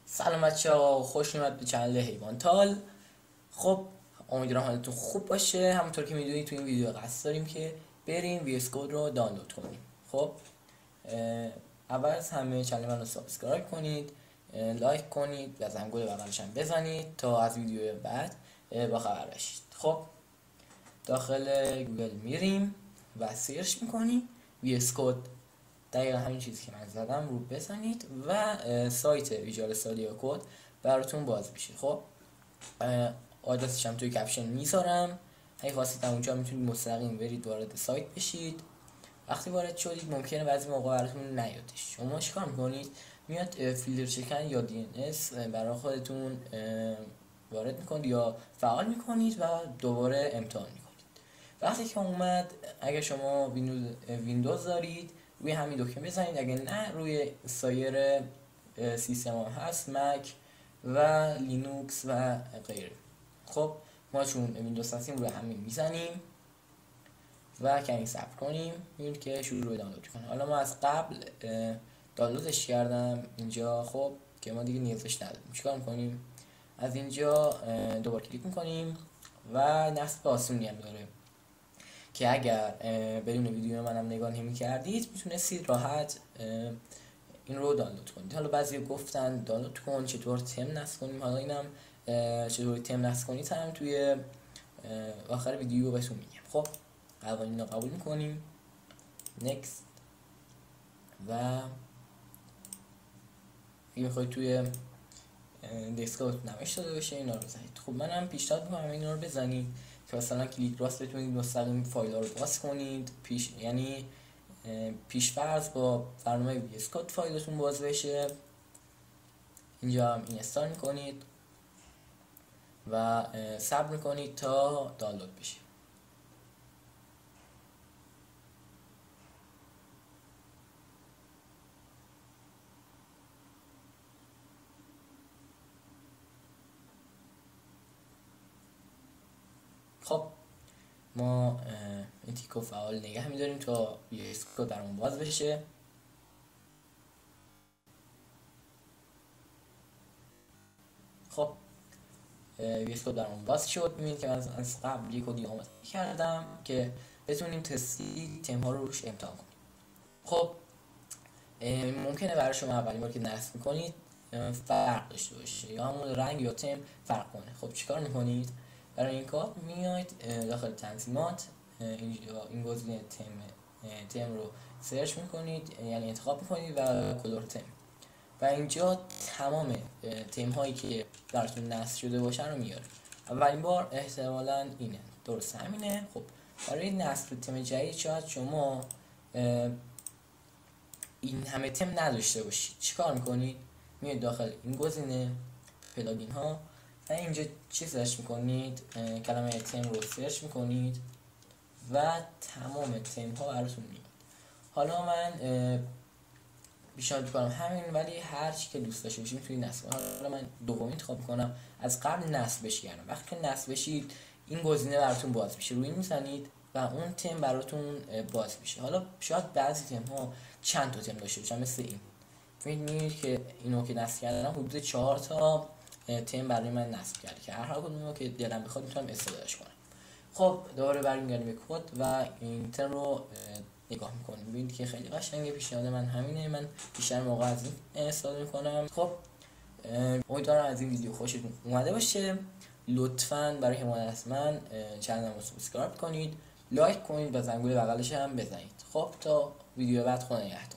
سلام بچه‌ها، خوش اومد به چنل حیوان تال. خب امیدوارم حالتون خوب باشه. همونطور که میدونید تو این ویدیو قصد داریم که بریم وی اس کد رو دانلود کنیم. خب اول از همه چنل من رو سابسکرایب کنید، لایک کنید و زنگوله بغلش هم بزنید تا از ویدیو بعد با خبر بشید. خب داخل گوگل میریم و سرچ میکنیم وی اس کد، دقیقا همین چیزی که من زدم رو بزنید و سایت ویژوال استودیو کد براتون باز میشه. خب آدرسش هم توی کپشن میذارم، اگه خواستید اونجا میتونید مستقیم برید وارد سایت بشید. وقتی وارد شدید ممکنه بعضی موقع براتون نیادش. شما چیکار میکنید؟ میاد فیلتر چکن یا دی ان اس برای خودتون وارد میکنید یا فعال میکنید و دوباره امتحان میکنید. وقتی که اومد، اگه شما ویندوز دارید روی همین دکمه بزنید، اگه نه روی سایر سیستم هم هست، مک و لینوکس و غیره. خب ما چون ویندوز هستیم روی همین میزنیم و کمی صبر کنیم میبینید که شروع به دانلود کنه. حالا ما از قبل دانلودش کردم اینجا، خب که ما دیگه نیازش نداریم. چیکار میکنیم؟ از اینجا دوبار کلیک میکنیم و نصب آسونی هم داره که اگر بدون ویدیو منم نگاه نمی کردید میتونستید راحت این رو دانلود کنید. حالا بعضی گفتن دانلود کن چطور تم نصب کنیم، حالا اینم چطور تم نصب کنید هم توی آخر ویدیو بهتون میگم. خب قوانین رو قبول میکنیم، نکست، و اگه میخواید توی دسکتاپ نمایش داده باشه اینا رو بزنید. خب منم پیشنهاد میکنم اینا رو بزنید که مثلا کلیک راست بتونید مستقیم فایل ها رو باز کنید، یعنی پیش فرض با برنامه وی اس کد فایلتون باز بشه. اینجا هم اینستال میکنید و صبر میکنید تا دانلود بشه. خب ما این تیکو فعال نگه میداریم تا وی اس کد برامون باز بشه. خب وی اس کد برامون باز شد. میبینید که من از قبل یک کدی آماده کردم که بتونیم تستی تم ها رو روش امتحان کنیم. خب ممکنه برای شما اولین بار که نصب میکنید فرق داشته باشه یا همون رنگ یا تم فرق کنه. خب چیکار میکنید؟ برای این کار میاید داخل تنظیمات، اینجا این گزینه تم رو سرچ میکنید، یعنی انتخاب میکنید و کلر تم، و اینجا تمام تم هایی که براتون نصب شده باشه رو میاره. اولین بار احتمالاً اینه، درست همینه. خب برای نصب تم جدید شاید شما این همه تم نداشته باشید. چیکار میکنید؟ میاد داخل این گزینه پلاگین ها و اینجا چی سرچ میکنید؟ کلمه تم رو سرچ میکنید و تمام تم ها براتون میاد. حالا من پیشنهاد میکنم همین، ولی هر چی که دوست داشته باشید میتونید نصب کنید. حالا من دومی انتخاب میکنم، از قبل نصبش کردم. وقتی که نصب بشید این گزینه براتون باز میشه، روی این میزنید و اون تم براتون باز میشه. حالا شاید بعضی تم ها چند تا تم داشته باشن، مثل این. میبینید که اینو که نصب کردم حدود 4 تا تم برای من نصب کرده که هر کدومو که دلم بخواد میتونم استفادهش کنم. خب دوباره برمیگردیم به کد و این تم رو نگاه میکنیم. ببینید که خیلی قشنگه. پیشنهاد من همینه، من بیشتر موقع از این استفاده میکنم. خب امیدوارم از این ویدیو خوشتون اومده باشه. لطفاً برای حمایت از من چنلم رو سابسکرایب کنید، لایک کنید و زنگوله بغلش هم بزنید. خب تا ویدیو بعد، خدا نگهدار.